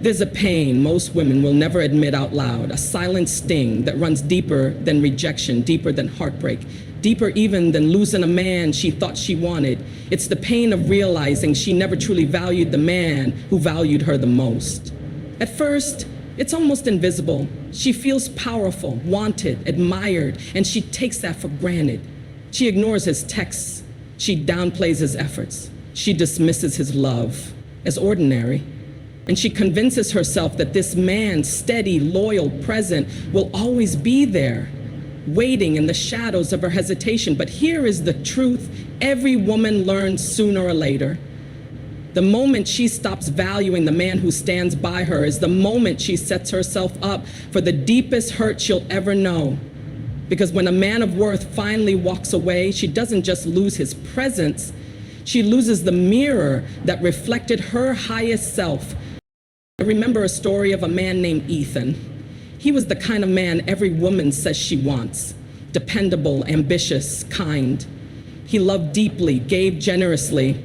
There's a pain most women will never admit out loud, a silent sting that runs deeper than rejection, deeper than heartbreak, deeper even than losing a man she thought she wanted. It's the pain of realizing she never truly valued the man who valued her the most. At first, it's almost invisible. She feels powerful, wanted, admired, and she takes that for granted. She ignores his texts. She downplays his efforts. She dismisses his love as ordinary. And she convinces herself that this man, steady, loyal, present, will always be there, waiting in the shadows of her hesitation. But here is the truth every woman learns sooner or later. The moment she stops valuing the man who stands by her is the moment she sets herself up for the deepest hurt she'll ever know. Because when a man of worth finally walks away, she doesn't just lose his presence, she loses the mirror that reflected her highest self. I remember a story of a man named Ethan. He was the kind of man every woman says she wants. Dependable, ambitious, kind. He loved deeply, gave generously.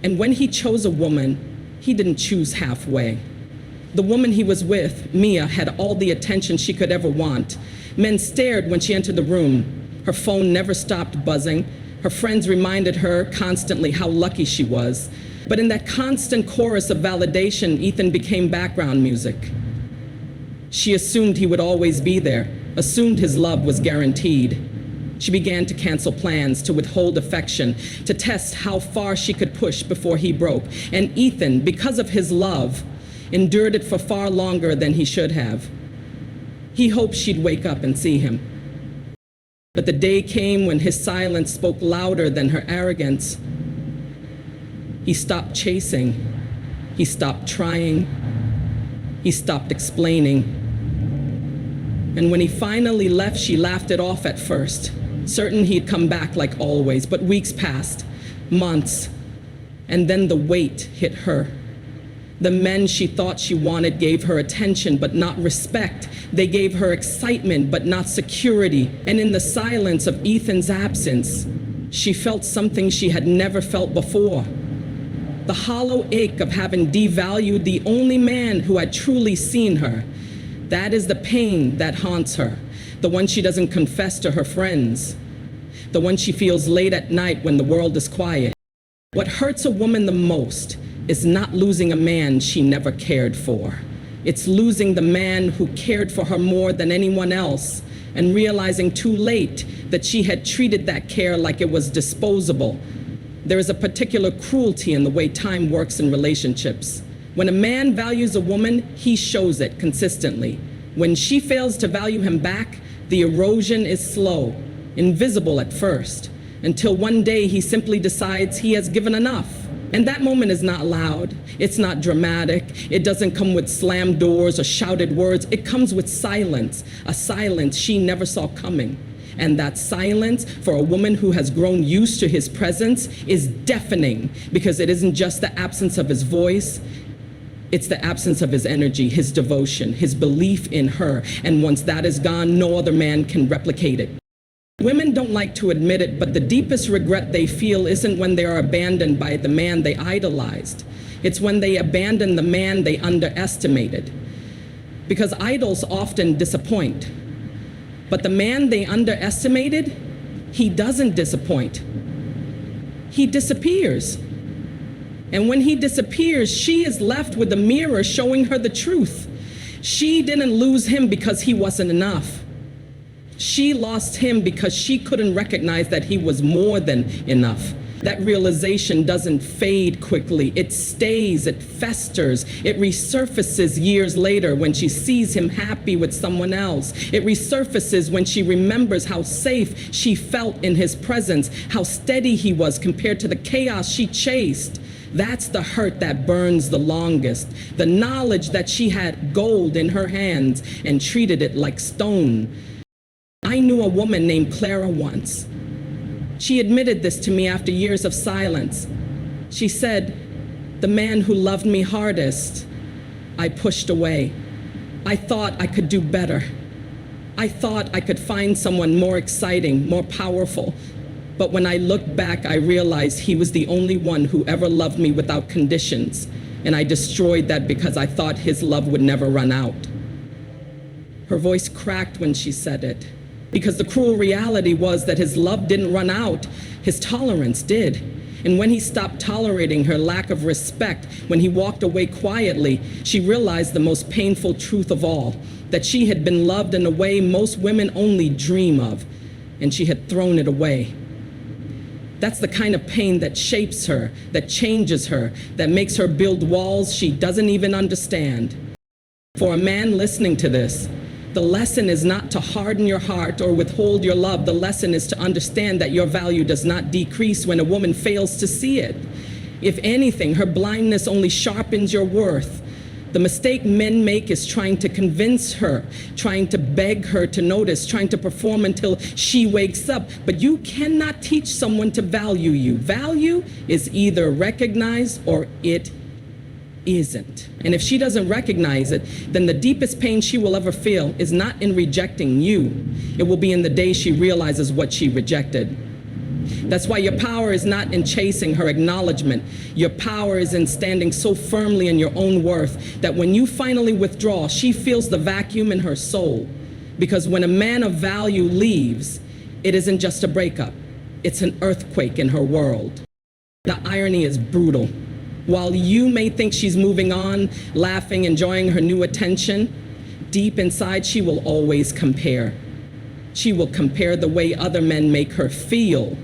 And when he chose a woman, he didn't choose halfway. The woman he was with, Mia, had all the attention she could ever want. Men stared when she entered the room. Her phone never stopped buzzing. Her friends reminded her constantly how lucky she was. But in that constant chorus of validation, Ethan became background music. She assumed he would always be there, assumed his love was guaranteed. She began to cancel plans, to withhold affection, to test how far she could push before he broke. And Ethan, because of his love, endured it for far longer than he should have. He hoped she'd wake up and see him. But the day came when his silence spoke louder than her arrogance. He stopped chasing. He stopped trying. He stopped explaining. And when he finally left, she laughed it off at first, certain he'd come back like always. But weeks passed, months, and then the weight hit her. The men she thought she wanted gave her attention, but not respect. They gave her excitement, but not security. And in the silence of Ethan's absence, she felt something she had never felt before. The hollow ache of having devalued the only man who had truly seen her. That is the pain that haunts her, the one she doesn't confess to her friends, the one she feels late at night when the world is quiet. What hurts a woman the most is not losing a man she never cared for. It's losing the man who cared for her more than anyone else and realizing too late that she had treated that care like it was disposable. There is a particular cruelty in the way time works in relationships. When a man values a woman, he shows it consistently. When she fails to value him back, the erosion is slow, invisible at first, until one day he simply decides he has given enough. And that moment is not loud, it's not dramatic, it doesn't come with slammed doors or shouted words, it comes with silence, a silence she never saw coming. And that silence, for a woman who has grown used to his presence, is deafening, because it isn't just the absence of his voice, it's the absence of his energy, his devotion, his belief in her. And once that is gone, no other man can replicate it. Women don't like to admit it, but the deepest regret they feel isn't when they are abandoned by the man they idolized. It's when they abandon the man they underestimated. Because idols often disappoint. But the man they underestimated, he doesn't disappoint. He disappears. And when he disappears, she is left with a mirror showing her the truth. She didn't lose him because he wasn't enough. She lost him because she couldn't recognize that he was more than enough. That realization doesn't fade quickly. It stays, it festers, it resurfaces years later when she sees him happy with someone else. It resurfaces when she remembers how safe she felt in his presence, how steady he was compared to the chaos she chased. That's the hurt that burns the longest. The knowledge that she had gold in her hands and treated it like stone. I knew a woman named Clara once. She admitted this to me after years of silence. She said, "The man who loved me hardest, I pushed away. I thought I could do better. I thought I could find someone more exciting, more powerful. But when I looked back, I realized he was the only one who ever loved me without conditions. and I destroyed that because I thought his love would never run out. Her voice cracked when she said it, because the cruel reality was that his love didn't run out, his tolerance did. And when he stopped tolerating her lack of respect, when he walked away quietly, she realized the most painful truth of all, that she had been loved in a way most women only dream of, and she had thrown it away. That's the kind of pain that shapes her, that changes her, that makes her build walls she doesn't even understand. For a man listening to this, the lesson is not to harden your heart or withhold your love. The lesson is to understand that your value does not decrease when a woman fails to see it. If anything, her blindness only sharpens your worth. The mistake men make is trying to convince her, trying to beg her to notice, trying to perform until she wakes up. But you cannot teach someone to value you. Value is either recognized or it isn't. And if she doesn't recognize it, then the deepest pain she will ever feel is not in rejecting you. It will be in the day she realizes what she rejected. That's why your power is not in chasing her acknowledgement. Your power is in standing so firmly in your own worth that when you finally withdraw, she feels the vacuum in her soul. Because when a man of value leaves, it isn't just a breakup. It's an earthquake in her world. The irony is brutal. While you may think she's moving on, laughing, enjoying her new attention, deep inside she will always compare. She will compare the way other men make her feel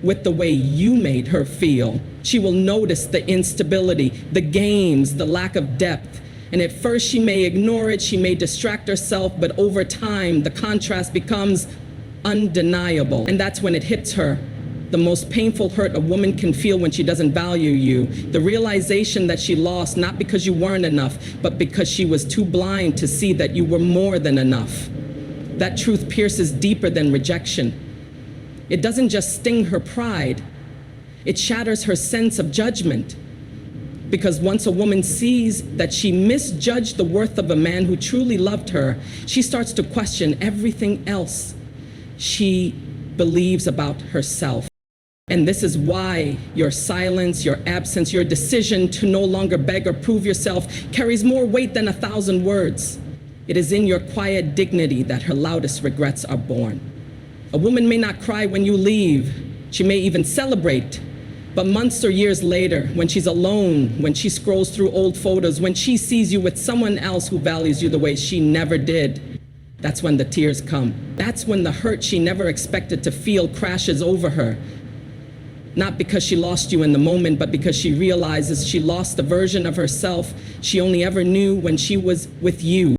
with the way you made her feel. She will notice the instability, the games, the lack of depth. And at first she may ignore it, she may distract herself, but over time the contrast becomes undeniable. And that's when it hits her. The most painful hurt a woman can feel when she doesn't value you. The realization that she lost not because you weren't enough, but because she was too blind to see that you were more than enough. That truth pierces deeper than rejection. It doesn't just sting her pride, it shatters her sense of judgment. Because once a woman sees that she misjudged the worth of a man who truly loved her, she starts to question everything else she believes about herself. And this is why your silence, your absence, your decision to no longer beg or prove yourself carries more weight than 1,000 words. It is in your quiet dignity that her loudest regrets are born. A woman may not cry when you leave. She may even celebrate. But months or years later, when she's alone, when she scrolls through old photos, when she sees you with someone else who values you the way she never did, that's when the tears come. That's when the hurt she never expected to feel crashes over her. Not because she lost you in the moment, but because she realizes she lost the version of herself she only ever knew when she was with you.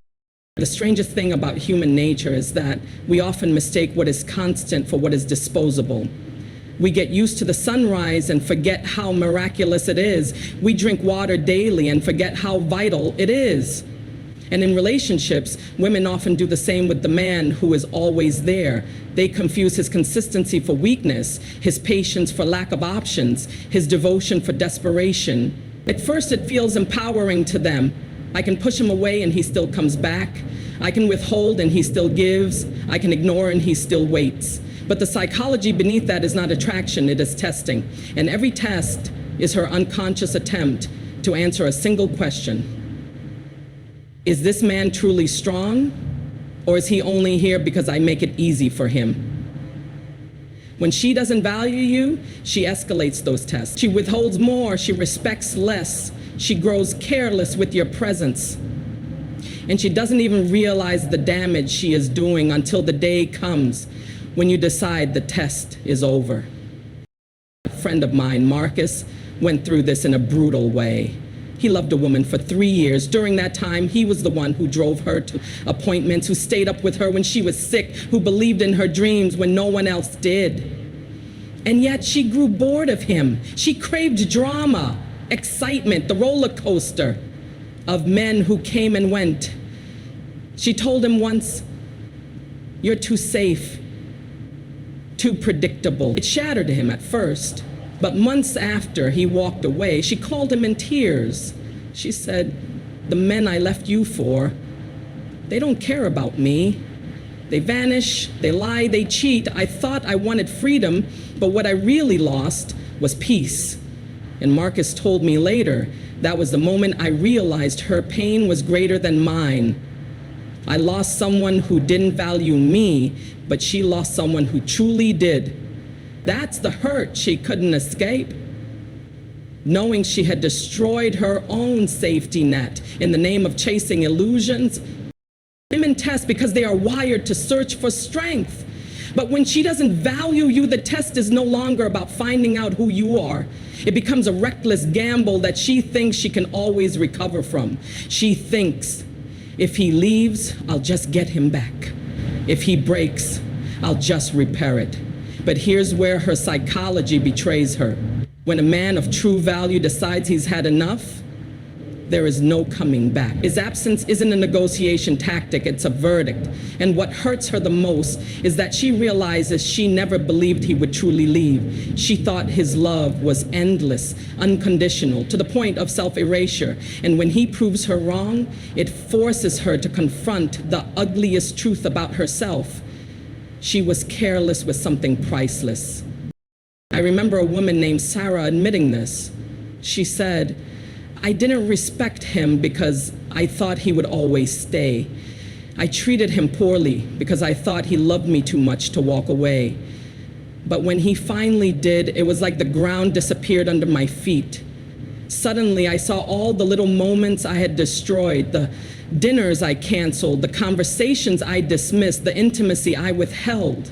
The strangest thing about human nature is that we often mistake what is constant for what is disposable. We get used to the sunrise and forget how miraculous it is. We drink water daily and forget how vital it is. And in relationships, women often do the same with the man who is always there. They confuse his consistency for weakness, his patience for lack of options, his devotion for desperation. At first, it feels empowering to them. I can push him away and he still comes back. I can withhold and he still gives. I can ignore and he still waits. But the psychology beneath that is not attraction, it is testing. And every test is her unconscious attempt to answer a single question. Is this man truly strong, or is he only here because I make it easy for him? When she doesn't value you, she escalates those tests. She withholds more, she respects less. She grows careless with your presence. And she doesn't even realize the damage she is doing until the day comes when you decide the test is over. A friend of mine, Marcus, went through this in a brutal way. He loved a woman for 3 years. During that time, he was the one who drove her to appointments, who stayed up with her when she was sick, who believed in her dreams when no one else did. And yet she grew bored of him. She craved drama, excitement, the roller coaster of men who came and went. She told him once, "You're too safe, too predictable." It shattered him at first. But months after he walked away, she called him in tears. She said, "The men I left you for, they don't care about me. They vanish, they lie, they cheat. I thought I wanted freedom, but what I really lost was peace. And Marcus told me later, that was the moment I realized her pain was greater than mine. I lost someone who didn't value me, but she lost someone who truly did. That's the hurt she couldn't escape. Knowing she had destroyed her own safety net in the name of chasing illusions. Women test because they are wired to search for strength. But when she doesn't value you, the test is no longer about finding out who you are. It becomes a reckless gamble that she thinks she can always recover from. She thinks, if he leaves, I'll just get him back. If he breaks, I'll just repair it. But here's where her psychology betrays her. When a man of true value decides he's had enough, there is no coming back. His absence isn't a negotiation tactic, it's a verdict. And what hurts her the most is that she realizes she never believed he would truly leave. She thought his love was endless, unconditional, to the point of self-erasure. And when he proves her wrong, it forces her to confront the ugliest truth about herself. She was careless with something priceless. I remember a woman named Sarah admitting this. She said, I didn't respect him because I thought he would always stay. I treated him poorly because I thought he loved me too much to walk away. But when he finally did, it was like the ground disappeared under my feet. Suddenly, I saw all the little moments I had destroyed, the dinners I canceled, the conversations I dismissed, the intimacy I withheld.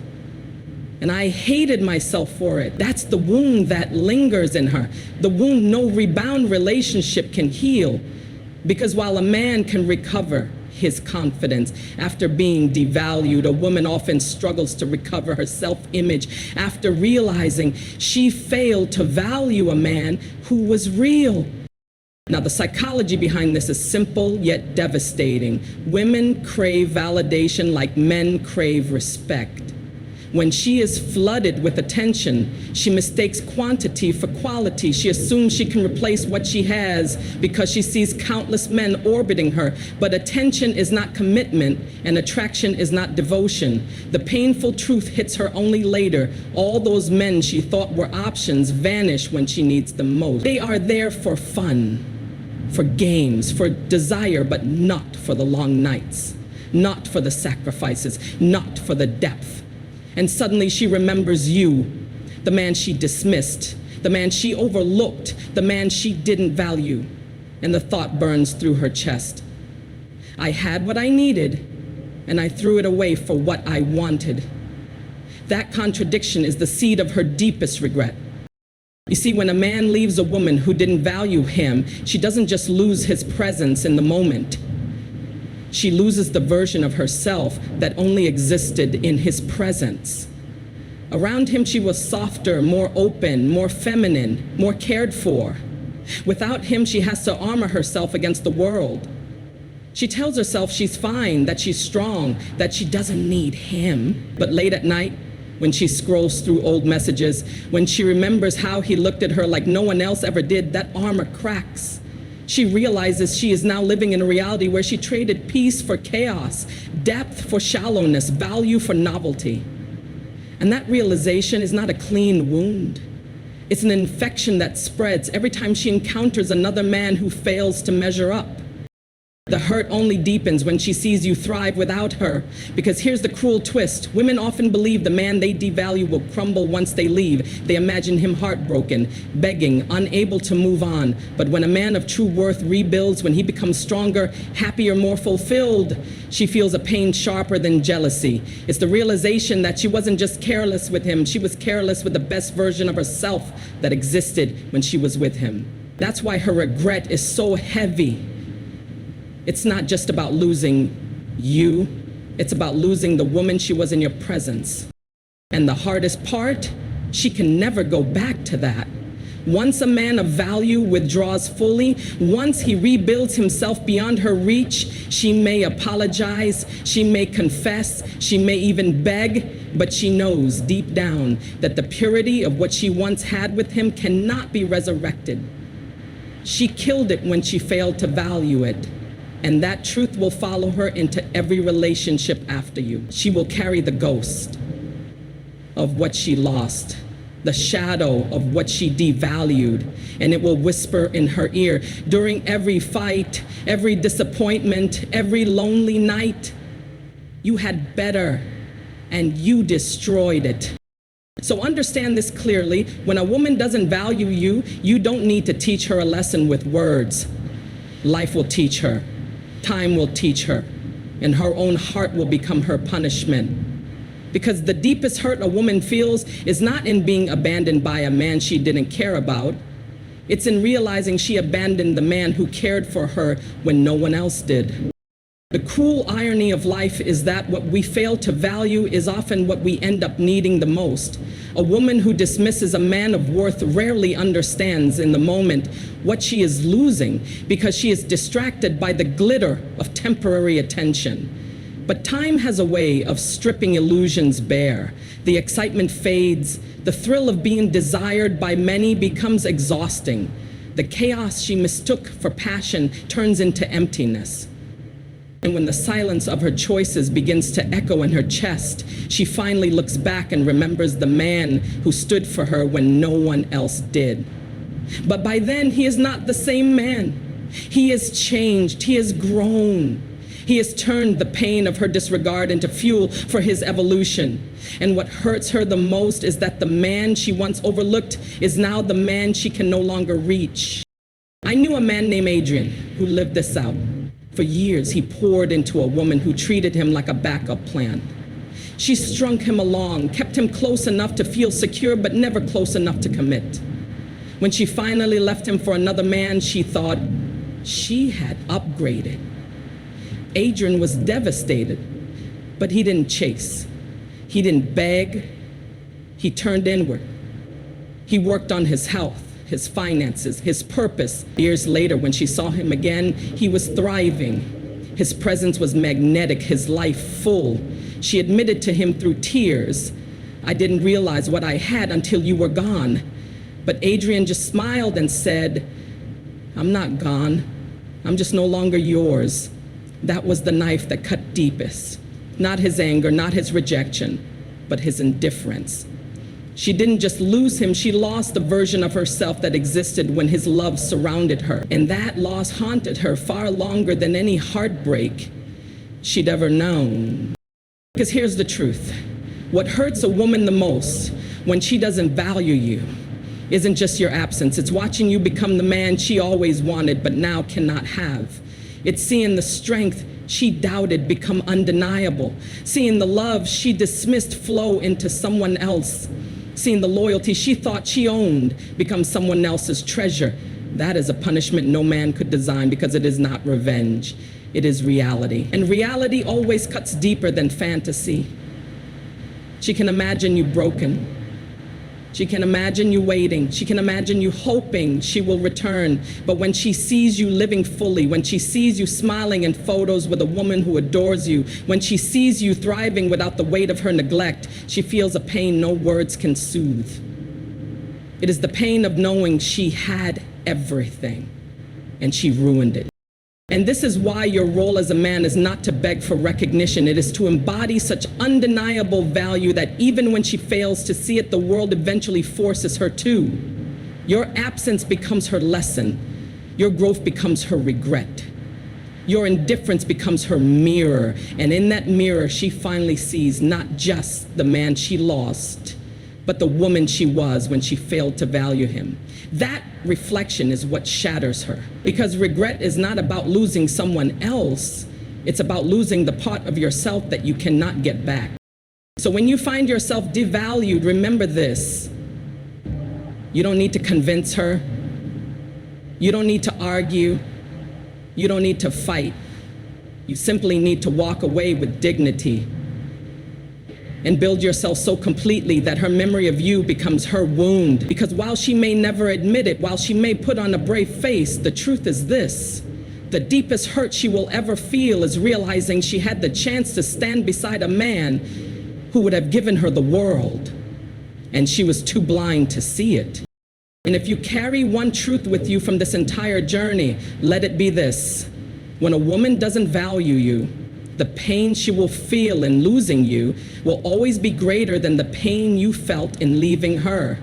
And I hated myself for it. That's the wound that lingers in her, the wound no rebound relationship can heal. Because while a man can recover his confidence after being devalued, a woman often struggles to recover her self-image after realizing she failed to value a man who was real. Now, the psychology behind this is simple yet devastating. Women crave validation like men crave respect. When she is flooded with attention, she mistakes quantity for quality. She assumes she can replace what she has because she sees countless men orbiting her. But attention is not commitment, and attraction is not devotion. The painful truth hits her only later. All those men she thought were options vanish when she needs them most. They are there for fun, for games, for desire, but not for the long nights, not for the sacrifices, not for the depth. And suddenly she remembers you, the man she dismissed, the man she overlooked, the man she didn't value. And the thought burns through her chest. I had what I needed, and I threw it away for what I wanted. That contradiction is the seed of her deepest regret. You see, when a man leaves a woman who didn't value him, she doesn't just lose his presence in the moment. She loses the version of herself that only existed in his presence. Around him, she was softer, more open, more feminine, more cared for. Without him, she has to armor herself against the world. She tells herself she's fine, that she's strong, that she doesn't need him. But late at night, when she scrolls through old messages, when she remembers how he looked at her like no one else ever did, that armor cracks. She realizes she is now living in a reality where she traded peace for chaos, depth for shallowness, value for novelty. And that realization is not a clean wound. It's an infection that spreads every time she encounters another man who fails to measure up. The hurt only deepens when she sees you thrive without her. Because here's the cruel twist. Women often believe the man they devalue will crumble once they leave. They imagine him heartbroken, begging, unable to move on. But when a man of true worth rebuilds, when he becomes stronger, happier, more fulfilled, she feels a pain sharper than jealousy. It's the realization that she wasn't just careless with him, she was careless with the best version of herself that existed when she was with him. That's why her regret is so heavy. It's not just about losing you, it's about losing the woman she was in your presence. And the hardest part, she can never go back to that. Once a man of value withdraws fully, once he rebuilds himself beyond her reach, she may apologize, she may confess, she may even beg, but she knows deep down that the purity of what she once had with him cannot be resurrected. She killed it when she failed to value it. And that truth will follow her into every relationship after you. She will carry the ghost of what she lost the shadow of what she devalued, and it will whisper in her ear during every fight, every disappointment, every lonely night, "You had better, and you destroyed it." So understand this clearly. When a woman doesn't value you, you don't need to teach her a lesson with words. Life will teach her. Time will teach her. And her own heart will become her punishment. Because the deepest hurt a woman feels is not in being abandoned by a man she didn't care about. It's in realizing she abandoned the man who cared for her when no one else did. The cruel irony of life is that what we fail to value is often what we end up needing the most. A woman who dismisses a man of worth rarely understands in the moment what she is losing because she is distracted by the glitter of temporary attention. But time has a way of stripping illusions bare. The excitement fades. The thrill of being desired by many becomes exhausting. The chaos she mistook for passion turns into emptiness. And when the silence of her choices begins to echo in her chest, she finally looks back and remembers the man who stood for her when no one else did. But by then, he is not the same man. He has changed. He has grown. He has turned the pain of her disregard into fuel for his evolution. And what hurts her the most is that the man she once overlooked is now the man she can no longer reach. I knew a man named Adrian who lived this out. For years, he poured into a woman who treated him like a backup plan. She strung him along, kept him close enough to feel secure, but never close enough to commit. When she finally left him for another man, she thought she had upgraded. Adrian was devastated, but he didn't chase. He didn't beg. He turned inward. He worked on his health, his finances, his purpose. Years later, when she saw him again, he was thriving. His presence was magnetic, his life full. She admitted to him through tears, "I didn't realize what I had until you were gone." But Adrian just smiled and said, "I'm not gone. I'm just no longer yours." That was the knife that cut deepest. Not his anger, not his rejection, but his indifference. She didn't just lose him, she lost the version of herself that existed when his love surrounded her. And that loss haunted her far longer than any heartbreak she'd ever known. Because here's the truth. What hurts a woman the most when she doesn't value you isn't just your absence. It's watching you become the man she always wanted but now cannot have. It's seeing the strength she doubted become undeniable. Seeing the love she dismissed flow into someone else. Seeing the loyalty she thought she owned become someone else's treasure. That is a punishment no man could design because it is not revenge. It is reality. And reality always cuts deeper than fantasy. She can imagine you broken. She can imagine you waiting. She can imagine you hoping she will return. But when she sees you living fully, when she sees you smiling in photos with a woman who adores you, when she sees you thriving without the weight of her neglect, she feels a pain no words can soothe. It is the pain of knowing she had everything and she ruined it. And this is why your role as a man is not to beg for recognition. It is to embody such undeniable value that even when she fails to see it, the world eventually forces her to. Your absence becomes her lesson. Your growth becomes her regret. Your indifference becomes her mirror. And in that mirror, she finally sees not just the man she lost, but the woman she was when she failed to value him. That reflection is what shatters her. Because regret is not about losing someone else. It's about losing the part of yourself that you cannot get back. So when you find yourself devalued, remember this. You don't need to convince her. You don't need to argue. You don't need to fight. You simply need to walk away with dignity and build yourself so completely that her memory of you becomes her wound. Because while she may never admit it, while she may put on a brave face, the truth is this. The deepest hurt she will ever feel is realizing she had the chance to stand beside a man who would have given her the world, and she was too blind to see it. And if you carry one truth with you from this entire journey, let it be this. When a woman doesn't value you, The pain she will feel in losing you will always be greater than the pain you felt in leaving her.